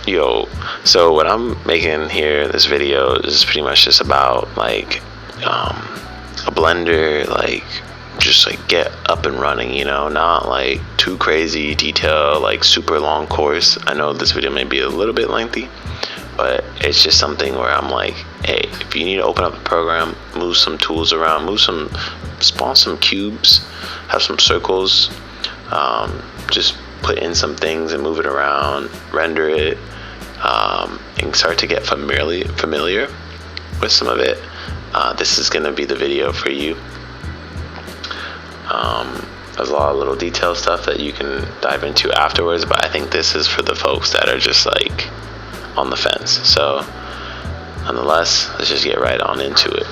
Yo, so what I'm making here, this video, is pretty much just about like a blender, like just like get up and running, you know, not like too crazy detail, like super long course. I know this video may be a little bit lengthy, but it's just something where I'm like, hey, if you need to open up a program, move some tools around, spawn some cubes, have some circles, just put in some things and move it around, render it, and start to get familiar with some of it. This is going to be the video for you. There's a lot of little detail stuff that you can dive into afterwards, but I think this is for the folks that are just like on the fence. So nonetheless, let's just get right on into it.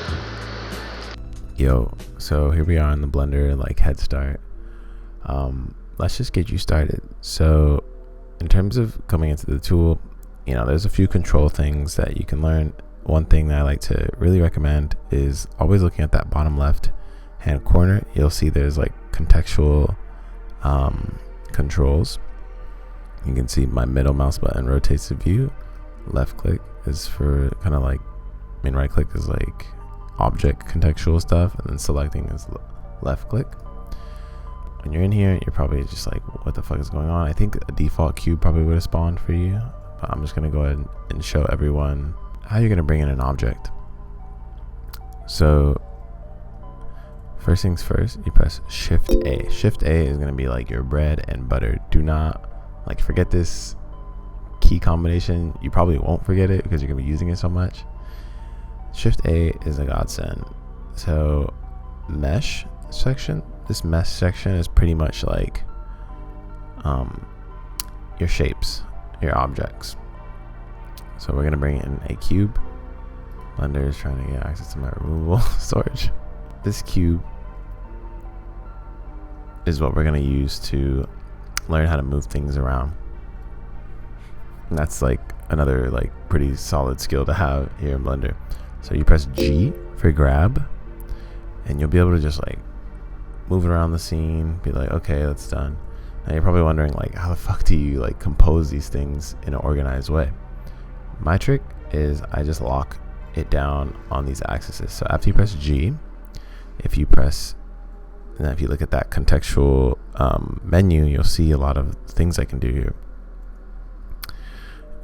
Yo, so here we are in the Blender like head start. Let's just get you started. So in terms of coming into the tool, you know, there's a few control things that you can learn. One thing that I like to really recommend is always looking at that bottom left hand corner. You'll see there's like contextual controls. You can see my middle mouse button rotates the view. Left click is for kind of like, right click is like object contextual stuff, and then selecting is left click. When you're in here, you're probably just like, what the fuck is going on? I think a default cube probably would have spawned for you, but I'm just gonna go ahead and show everyone how you're gonna bring in an object. So first things first, you press Shift A. Shift A is gonna be like your bread and butter. Do not like forget this key combination. You probably won't forget it because you're gonna be using it so much. Shift A is a godsend. So mesh section, this mesh section is pretty much like your shapes, your objects. So we're gonna bring in a cube. Blender is trying to get access to my removable storage. This cube is what we're gonna use to learn how to move things around. And that's like another like pretty solid skill to have here in Blender. So you press G for grab, and you'll be able to just like move it around the scene, be like, okay, that's done. Now you're probably wondering like, how the fuck do you like compose these things in an organized way? My trick is I just lock it down on these axes. So after you press G, if you look at that contextual menu, you'll see a lot of things I can do here.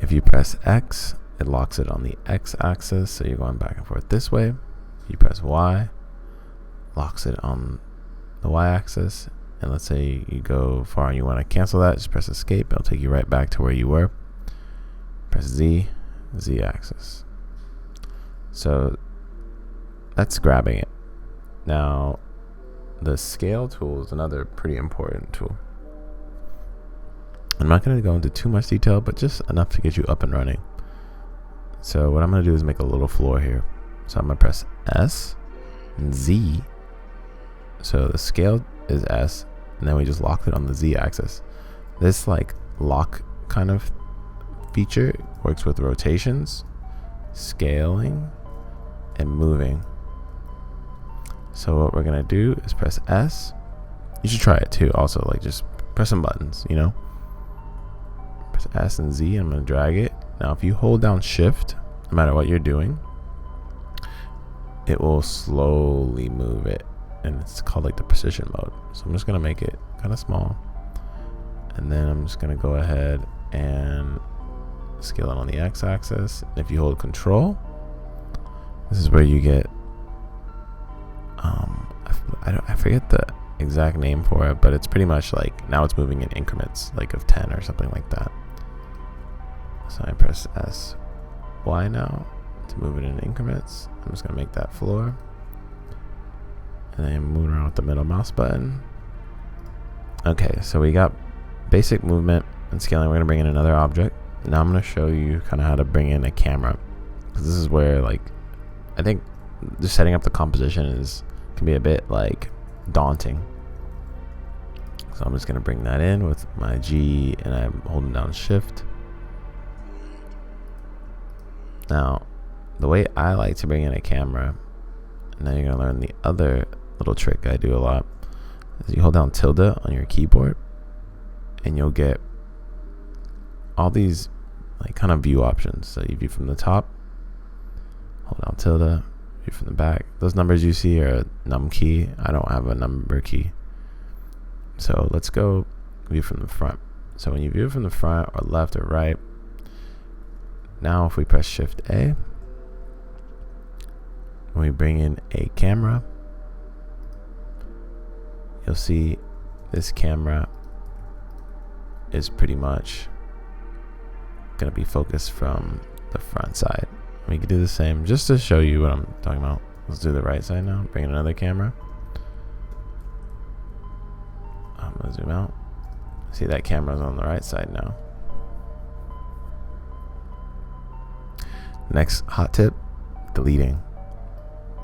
If you press X, it locks it on the X axis, so you're going back and forth this way. You press Y, locks it on the Y axis, and let's say you go far and you want to cancel that, just press escape. It'll take you right back to where you were. Press Z, Z axis. So that's grabbing it. Now the scale tool is another pretty important tool. I'm not going to go into too much detail, but just enough to get you up and running. So what I'm going to do is make a little floor here. So I'm going to press S and Z. So the scale is S, and then we just locked it on the Z axis. This like lock kind of feature works with rotations, scaling, and moving. So what we're going to do is press S. You should try it too. Also, like just press some buttons, you know. Press S and Z. I'm going to drag it. Now, if you hold down Shift, no matter what you're doing, it will slowly move it, and it's called like the precision mode. So I'm just going to make it kind of small, and then I'm just going to go ahead and scale it on the X axis. If you hold Control, this is where you get I forget the exact name for it, but it's pretty much like now it's moving in increments like of 10 or something like that. So I press S Y now to move it in increments. I'm just gonna make that floor, and then move around with the middle mouse button. Okay, so we got basic movement and scaling. We're gonna bring in another object. Now I'm gonna show you kind of how to bring in a camera, because this is where like I think just setting up the composition can be a bit like daunting. So I'm just gonna bring that in with my G, and I'm holding down Shift. Now, the way I like to bring in a camera, and now you're gonna learn the other little trick I do a lot, is you hold down tilde on your keyboard, and you'll get all these like kind of view options. So you view from the top, hold down tilde, view from the back. Those numbers you see are a num key. I don't have a number key. So let's go view from the front. So when you view from the front or left or right, now if we press Shift A, when we bring in a camera, you'll see this camera is pretty much gonna be focused from the front side. We can do the same just to show you what I'm talking about. Let's do the right side now. Bring in another camera. I'm gonna zoom out. See, that camera's on the right side now. Next hot tip, deleting.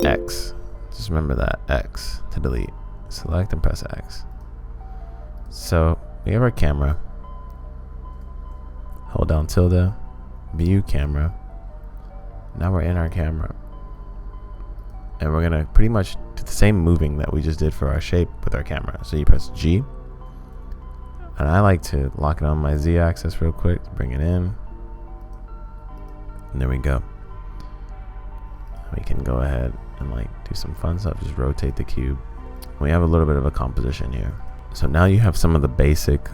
X. Just remember that, X to delete. Select and press X. So we have our camera. Hold down tilde, view camera. Now we're in our camera. And we're gonna pretty much do the same moving that we just did for our shape with our camera. So you press G. And I like to lock it on my Z axis real quick to bring it in. And there we go. We can go ahead and like do some fun stuff. Just rotate the cube. We have a little bit of a composition here. So now you have some of the basic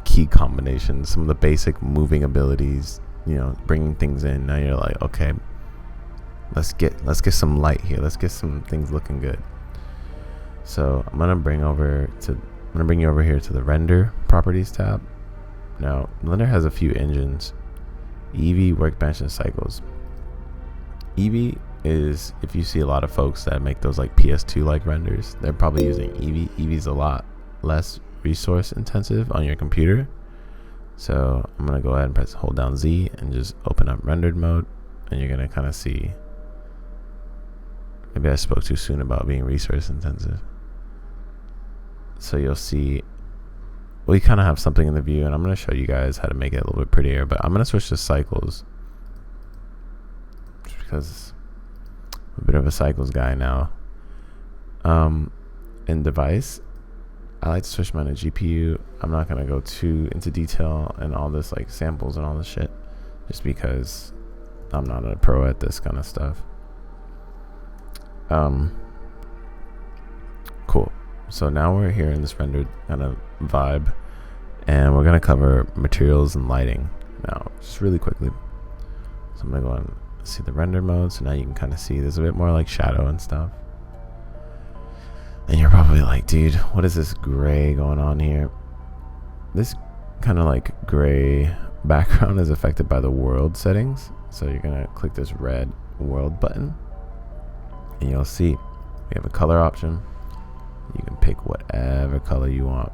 key combinations, some of the basic moving abilities, you know, bringing things in. Now you're like, okay, let's get some light here. Let's get some things looking good. So I'm gonna bring you over here to the render properties tab. Now Blender has a few engines: Eevee, Workbench, and Cycles. Eevee is, if you see a lot of folks that make those like PS2 like renders, they're probably using Eevee. Eevee's a lot less resource intensive on your computer. So I'm gonna go ahead and hold down Z and just open up rendered mode, and you're gonna kind of see, maybe I spoke too soon about being resource intensive. So you'll see we kind of have something in the view, and I'm going to show you guys how to make it a little bit prettier, but I'm going to switch to cycles just because I'm a bit of a cycles guy now. In device, I like to switch mine to GPU. I'm not going to go too into detail and all this like samples and all this shit, just because I'm not a pro at this kind of stuff. Cool. So now we're here in this rendered kind of vibe, and we're gonna cover materials and lighting now, just really quickly. So I'm gonna go and see the render mode. So now you can kind of see there's a bit more like shadow and stuff. And you're probably like, dude, what is this gray going on here? This kind of like gray background is affected by the world settings. So you're gonna click this red world button, and you'll see we have a color option. You can pick whatever color you want,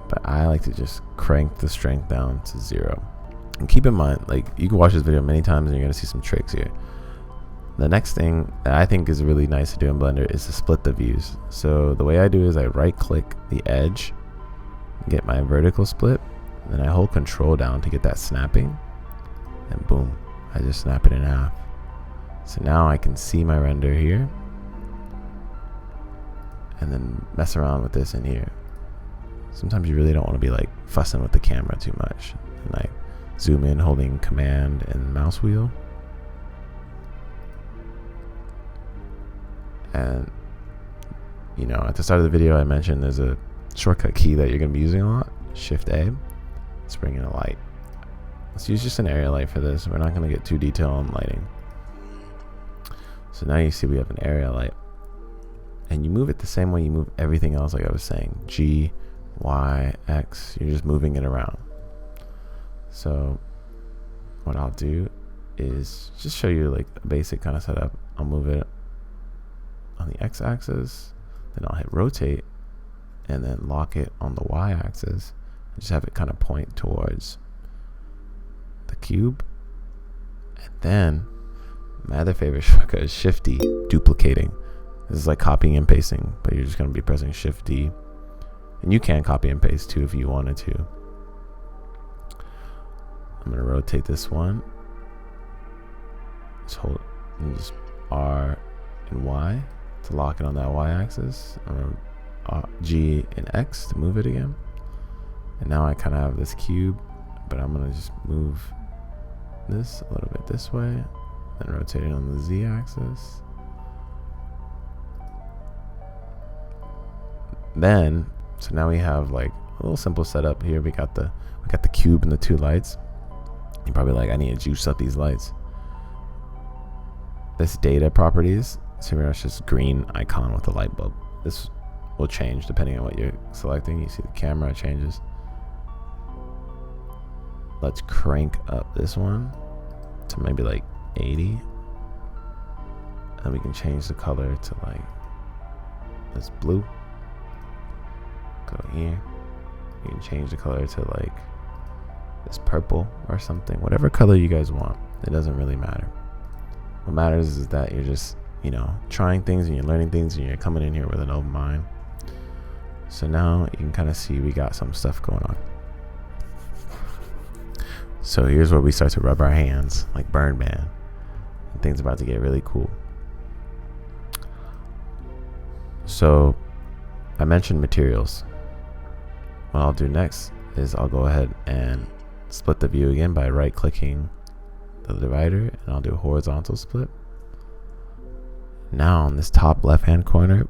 but I like to just crank the strength down to 0. And keep in mind, like, you can watch this video many times and you're gonna see some tricks here. The next thing that I think is really nice to do in Blender is to split the views. So the way I do is I right click the edge, get my vertical split, and then I hold Control down to get that snapping, and boom, I just snap it in half. So now I can see my render here, and then mess around with this in here. Sometimes you really don't want to be like fussing with the camera too much, and I zoom in holding Command and mouse wheel, and you know, at the start of the video I mentioned there's a shortcut key that you're going to be using a lot, Shift A. Let's bring in a light. Let's use just an area light for this. We're not going to get too detailed on lighting. So now you see we have an area light, and you move it the same way you move everything else, like I was saying. G, Y, X, you're just moving it around. So what I'll do is just show you like a basic kind of setup. I'll move it on the X axis, then I'll hit rotate, and then lock it on the Y axis, and just have it kind of point towards the cube. And then my other favorite shortcut is Shift D, duplicating. This is like copying and pasting, but you're just going to be pressing Shift D. And you can copy and paste too if you wanted to. I'm going to rotate this one. Just hold and just R and Y to lock it on that Y axis. G and X to move it again. And now I kind of have this cube but I'm gonna just move this a little bit this way, then rotate it on the Z axis. Then, so now we have like a little simple setup here. We got the cube and the 2 lights. You're probably like, I need to juice up these lights. This data properties, so pretty much just green icon with a light bulb. This will change depending on what you're selecting. You see the camera changes. Let's crank up this one to maybe like 80. And we can change the color to like this blue. Go here. You can change the color to like this purple or something. Whatever color you guys want. It doesn't really matter. What matters is that you're just, you know, trying things and you're learning things and you're coming in here with an open mind. So now you can kind of see we got some stuff going on. So here's where we start to rub our hands like Burn Man. And things about to get really cool. So I mentioned materials. What I'll do next is I'll go ahead and split the view again by right clicking the divider, and I'll do a horizontal split. Now on this top left hand corner,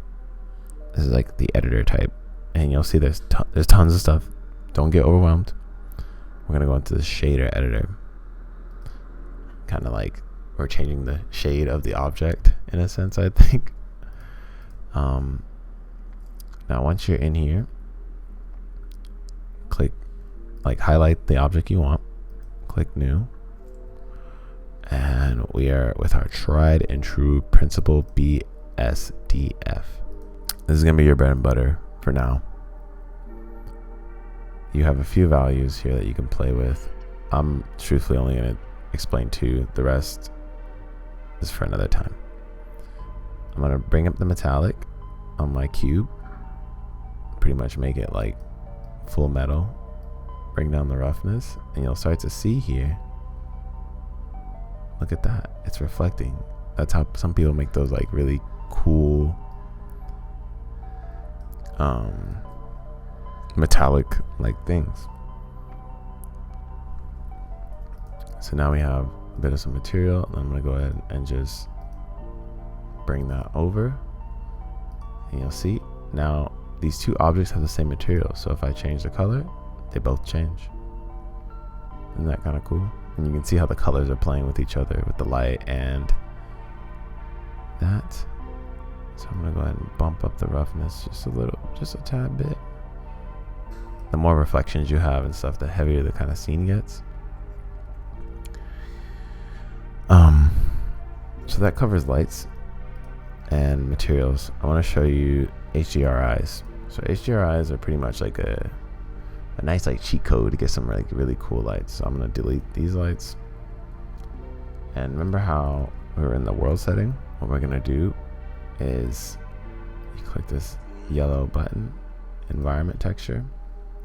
this is like the editor type, and you'll see there's tons of stuff. Don't get overwhelmed. We're gonna go into the shader editor. Kind of like we're changing the shade of the object in a sense, I think. Now once you're in here, click like highlight the object you want, click new, and we are with our tried and true principle BSDF. This is gonna be your bread and butter for now. You have a few values here that you can play with. I'm truthfully only gonna explain 2. The rest is for another time. I'm gonna bring up the metallic on my cube, pretty much make it like full metal, bring down the roughness, and you'll start to see here, look at that, it's reflecting. That's how some people make those like really cool metallic like things. So now we have a bit of some material, and I'm gonna go ahead and just bring that over, and you'll see now these 2 objects have the same material. So if I change the color, they both change. Isn't that kind of cool? And you can see how the colors are playing with each other with the light and that. So I'm gonna go ahead and bump up the roughness just a little, just a tad bit. The more reflections you have and stuff, the heavier the kind of scene gets. So that covers lights and materials. I want to show you HDRIs. So HDRIs are pretty much like a nice like cheat code to get some like really cool lights. So I'm gonna delete these lights. And remember how we were in the world setting? What we're gonna do is you click this yellow button, environment texture.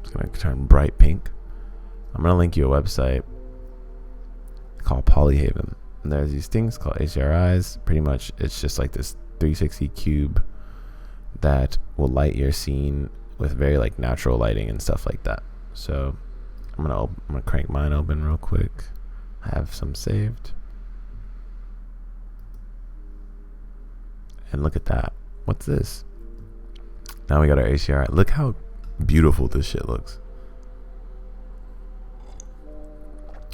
It's gonna turn bright pink. I'm gonna link you a website called Polyhaven. And there's these things called HDRIs. Pretty much it's just like this 360 cube that will light your scene with very like natural lighting and stuff like that. So I'm gonna crank mine open real quick. I have some saved. And look at that. What's this? Now we got our HDRI. Look how beautiful this shit looks.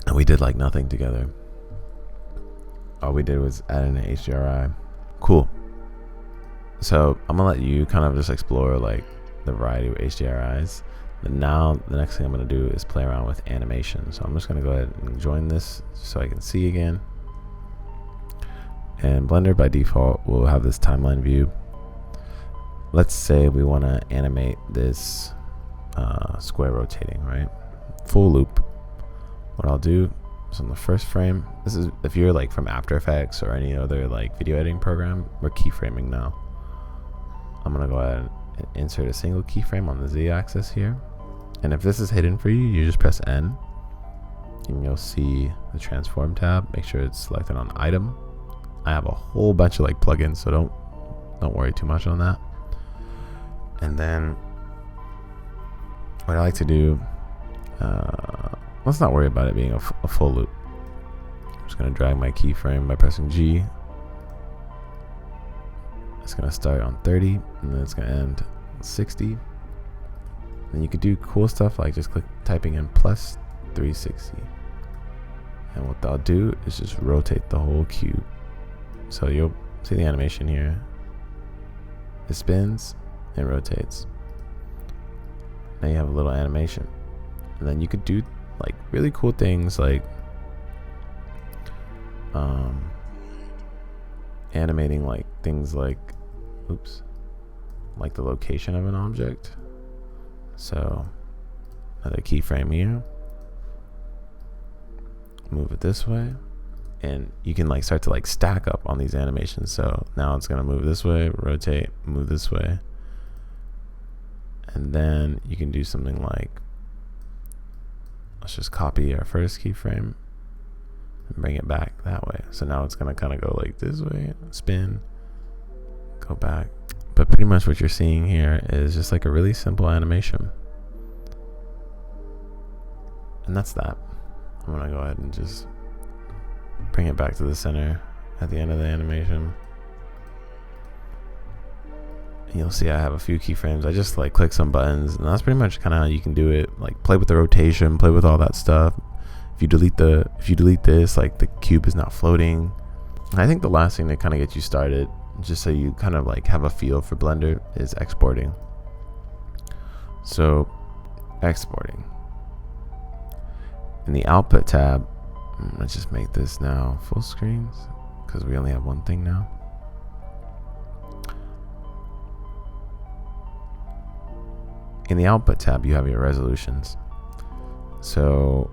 And we did like nothing together. All we did was add in an HDRI. Cool. So I'm gonna let you kind of just explore like the variety of HDRIs. And now the next thing I'm gonna do is play around with animation. So I'm just gonna go ahead and join this so I can see again. And Blender by default will have this timeline view. Let's say we want to animate this square rotating, right? Full loop. What I'll do is on the first frame, this is if you're like from After Effects or any other like video editing program, we're keyframing now. I'm gonna go ahead and insert a single keyframe on the Z axis here. And if this is hidden for you, you just press N and you'll see the transform tab. Make sure it's selected on item. I have a whole bunch of like plugins, so don't worry too much on that. And then what I like to do, let's not worry about it being a full loop. I'm just going to drag my keyframe by pressing G. It's going to start on 30 and then it's going to end 60. Then you could do cool stuff like just typing in plus 360. And what they'll do is just rotate the whole cube. So you'll see the animation here. It spins and rotates. Now you have a little animation. And then you could do like really cool things like animating like things like like the location of an object. So another keyframe here, move it this way, and you can like start to like stack up on these animations. So now it's gonna move this way, rotate, move this way, and then you can do something like, let's just copy our first keyframe and bring it back that way. So now it's gonna kind of go like this way, spin, go back. But pretty much what you're seeing here is just like a really simple animation. And that's that. I'm gonna go ahead and just bring it back to the center at the end of the animation. And you'll see I have a few keyframes. I just like click some buttons, and that's pretty much kind of how you can do it. Like play with the rotation, play with all that stuff. If you delete this, like the cube is not floating. And I think the last thing to kind of get you started, just so you kind of like have a feel for Blender, is exporting. So exporting. In the output tab, let's just make this now full screen because we only have one thing now. In the output tab, you have your resolutions. So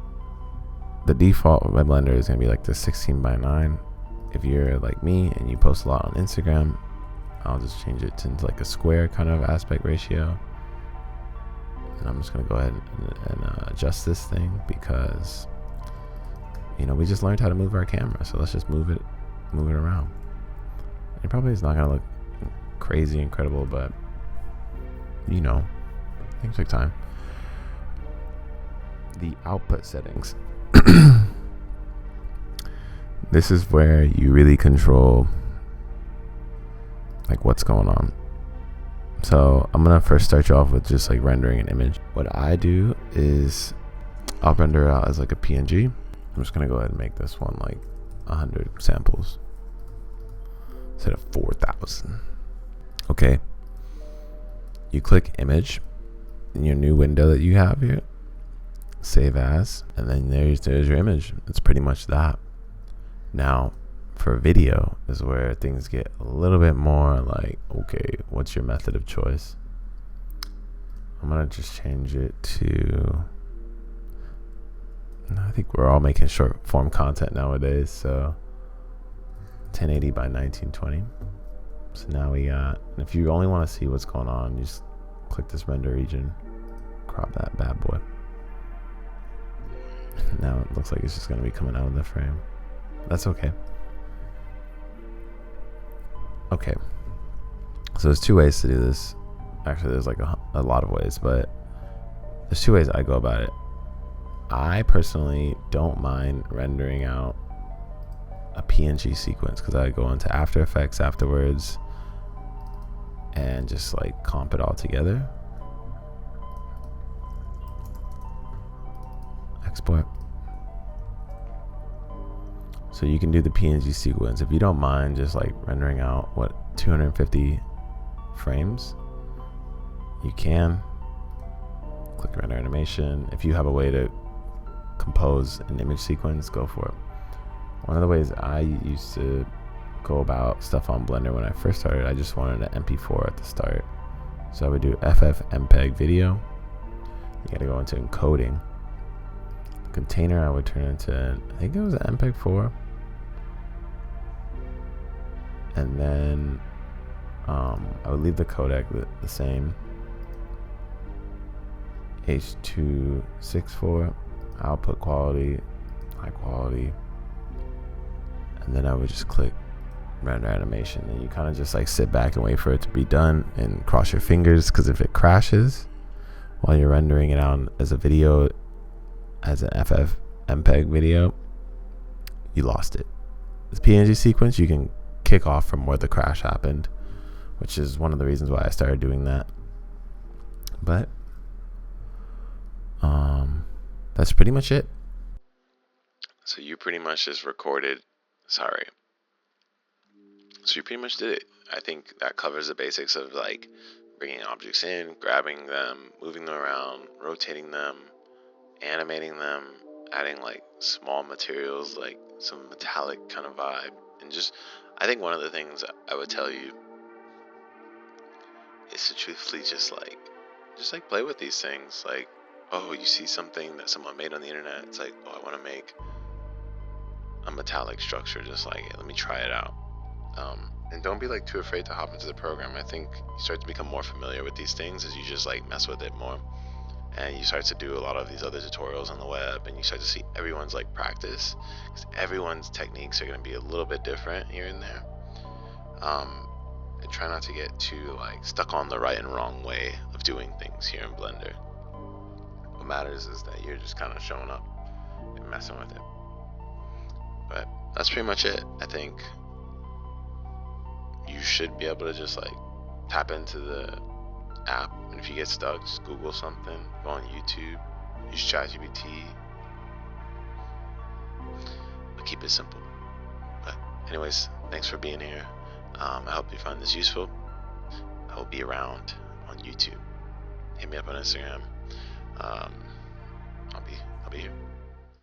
the default by Blender is going to be like the 16:9. If you're like me and you post a lot on Instagram, I'll just change it to like a square kind of aspect ratio. And I'm just going to go ahead and adjust this thing because, you know, we just learned how to move our camera. So let's just move it around. It probably is not going to look crazy incredible, but you know, things take time. The output settings. This is where you really control like what's going on. So I'm gonna first start you off with just like rendering an image. What I do is I'll render it out as like a PNG. I'm just gonna go ahead and make this one like 100 samples instead of 4,000. Okay. You click image in your new window that you have here, save as, and then there's your image. It's pretty much that. Now for video is where things get a little bit more like, okay, what's your method of choice? I'm gonna just change it to, I think we're all making short form content nowadays, so 1080 by 1920. So now we got, if you only want to see what's going on, you just click this render region, crop that bad boy. Now it looks like it's just gonna be coming out of the frame. That's okay. Okay, so there's two ways to do this. Actually, there's like a lot of ways, but there's two ways I go about it. I personally don't mind rendering out a PNG sequence because I go into After Effects afterwards and just like comp it all together. Export. So you can do the PNG sequence. If you don't mind just like rendering out 250 frames, you can click render animation. If you have a way to compose an image sequence, go for it. One of the ways I used to go about stuff on Blender when I first started, I just wanted an MP4 at the start. So I would do FFmpeg video. You gotta go into encoding. Container I would turn into, I think it was an MPEG 4, and then I would leave the codec the same, H.264, output quality, high quality, and then I would just click render animation, and you kind of just like sit back and wait for it to be done and cross your fingers, because if it crashes while you're rendering it out as a video, as an FFmpeg video, you lost it. This PNG sequence, you can kick off from where the crash happened, which is one of the reasons why I started doing that. But that's pretty much it. So you pretty much just recorded. Sorry. So you pretty much did it. I think that covers the basics of like bringing objects in, grabbing them, moving them around, rotating them, animating them, adding like small materials like some metallic kind of vibe. And just, I think one of the things I would tell you is to truthfully just like play with these things. Like, oh, you see something that someone made on the internet, it's like, oh, I want to make a metallic structure just like it. Let me try it out. And don't be like too afraid to hop into the program. I think you start to become more familiar with these things as you just like mess with it more, and you start to do a lot of these other tutorials on the web, and you start to see everyone's like practice, because everyone's techniques are going to be a little bit different here and there. And try not to get too like stuck on the right and wrong way of doing things here in Blender. What matters is that you're just kind of showing up and messing with it. But that's pretty much it. I think you should be able to just like tap into the app, and if you get stuck, just Google something, go on YouTube, use ChatGPT, but keep it simple. But anyways, thanks for being here. I hope you find this useful. I will be around on YouTube. Hit me up on Instagram. I'll be here.